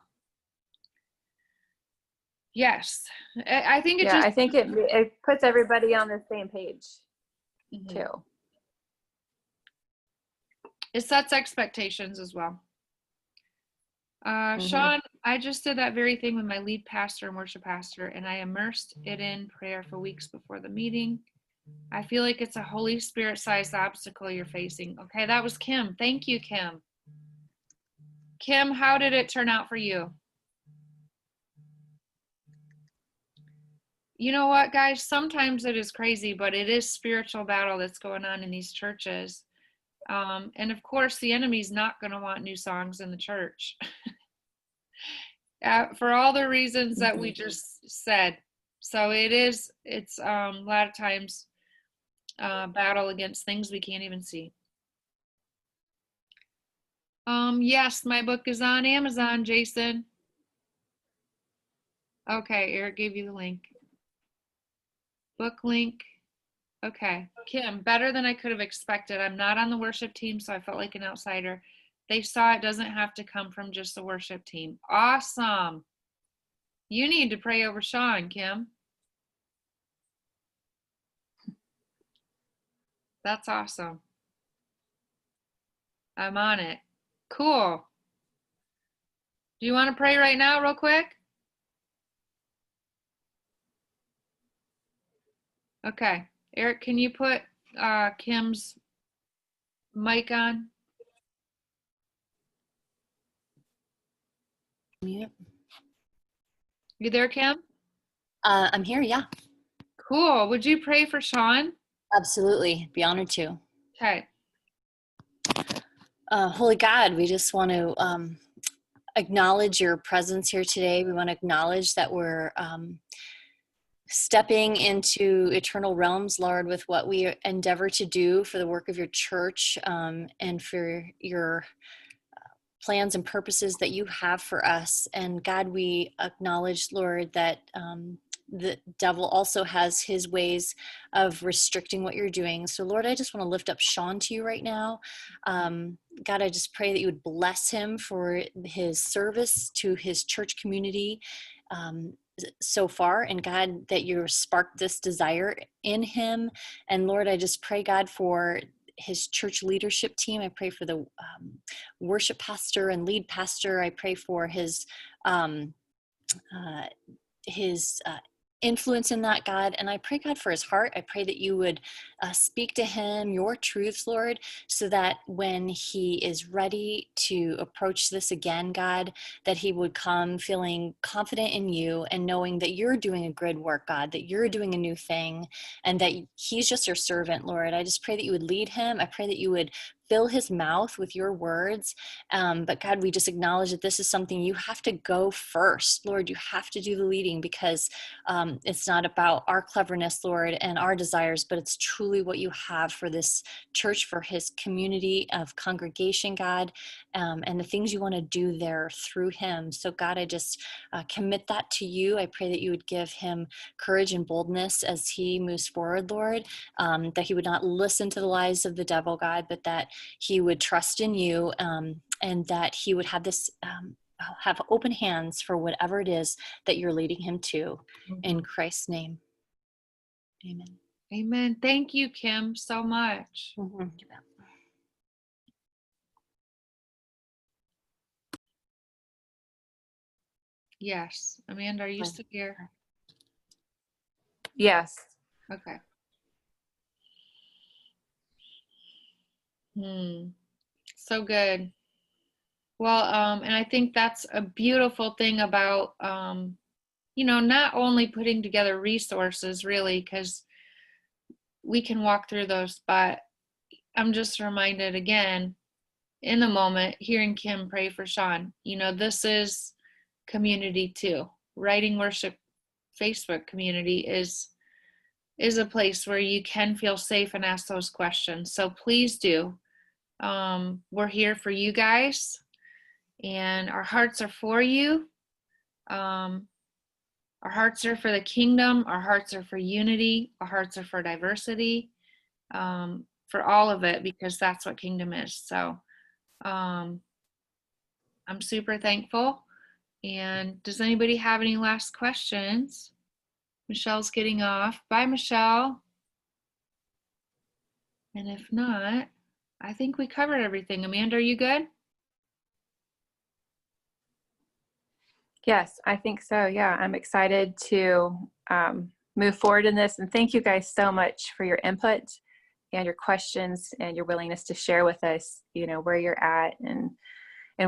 Yes, I think it Yeah, just. I think it puts everybody on the same page Mhm. too. It sets expectations as well. Sean, I just did that very thing with my lead pastor and worship pastor, and I immersed it in prayer for weeks before the meeting. I feel like it's a Holy Spirit-sized obstacle you're facing. Okay, that was Kim. Thank you, Kim. Kim, how did it turn out for you? You know what, guys? Sometimes it is crazy, but it is spiritual battle that's going on in these churches. And of course, the enemy's not going to want new songs in the church. For all the reasons that we just said. So it's a lot of times battle against things we can't even see. Yes, my book is on Amazon, Jason. Okay, Eric gave you the link. Book link. Okay, Kim, better than I could have expected. I'm not on the worship team, so I felt like an outsider. They saw it doesn't have to come from just the worship team. Awesome. You need to pray over Sean, Kim. That's awesome. I'm on it. Cool. Do you want to pray right now real quick? Okay. Eric, can you put Kim's mic on? Yep. You there, Kim? I'm here, yeah. Cool. Would you pray for Sean? Absolutely. Be honored to. Okay. Holy God, we just want to acknowledge your presence here today. We want to acknowledge that we're stepping into eternal realms, Lord, with what we endeavor to do for the work of your church and for your plans and purposes that you have for us. And God, we acknowledge, Lord, that the devil also has his ways of restricting what you're doing. So Lord, I just want to lift up Sean to you right now. God, I just pray that you would bless him for his service to his church community so far. And God, that you sparked this desire in him. And Lord, I just pray, God, for his church leadership team. I pray for the worship pastor and lead pastor. I pray for his influence in that, God. And I pray, God, for his heart. I pray that you would speak to him your truths, Lord, so that when he is ready to approach this again, God, that he would come feeling confident in you and knowing that you're doing a good work, God, that you're doing a new thing, and that he's just your servant, Lord. I just pray that you would lead him. I pray that you would fill his mouth with your words. But God, we just acknowledge that this is something you have to go first. Lord, you have to do the leading, because it's not about our cleverness, Lord, and our desires, but it's truly what you have for this church, for his community of congregation, God, and the things you want to do there through him. So God, I just commit that to you. I pray that you would give him courage and boldness as he moves forward, Lord, that he would not listen to the lies of the devil, God, but that he would trust in you, and that he would have this have open hands for whatever it is that you're leading him to. In Christ's name, amen. Amen. Thank you, Kim, so much. Yes. Amanda, are you still here? Yes. Okay. So good. Well, and I think that's a beautiful thing about, not only putting together resources really, because we can walk through those, but I'm just reminded again in the moment hearing Kim pray for Sean. This is community too. Writing Worship Facebook community is a place where you can feel safe and ask those questions. So please do. We're here for you guys, and our hearts are for you. Our hearts are for the kingdom. Our hearts are for unity. Our hearts are for diversity, for all of it, because that's what kingdom is. So I'm super thankful. And does anybody have any last questions? Michelle's getting off. Bye, Michelle. And if not, I think we covered everything. Amanda, are you good? Yes, I think so. Yeah, I'm excited to move forward in this. And thank you guys so much for your input and your questions and your willingness to share with us, where you're at and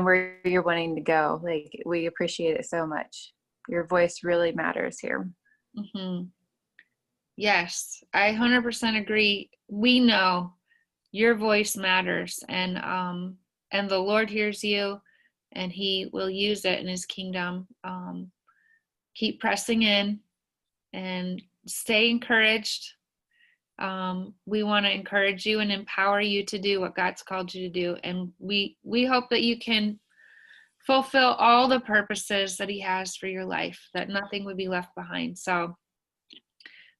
where you're wanting to go. Like, we appreciate it so much. Your voice really matters here. Mm-hmm. Yes, I 100% agree. We know your voice matters, and the Lord hears you, and He will use it in His kingdom. Keep pressing in and stay encouraged. We want to encourage you and empower you to do what God's called you to do, and we hope that you can fulfill all the purposes that He has for your life, that nothing would be left behind. So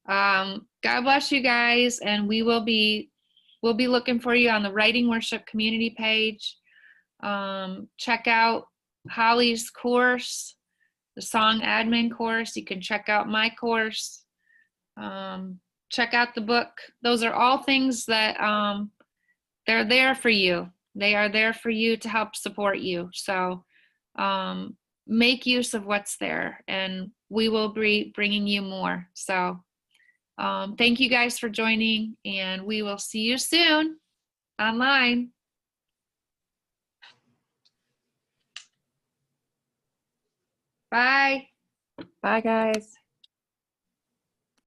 God bless you guys, and we'll be looking for you on the Writing Worship community page. Check out Holly's course, the song admin course. You can check out my course. Check out the book. Those are all things that they're there for you. They are there for you to help support you. So make use of what's there, and we will be bringing you more. So thank you guys for joining, and we will see you soon online. Bye. Bye, guys.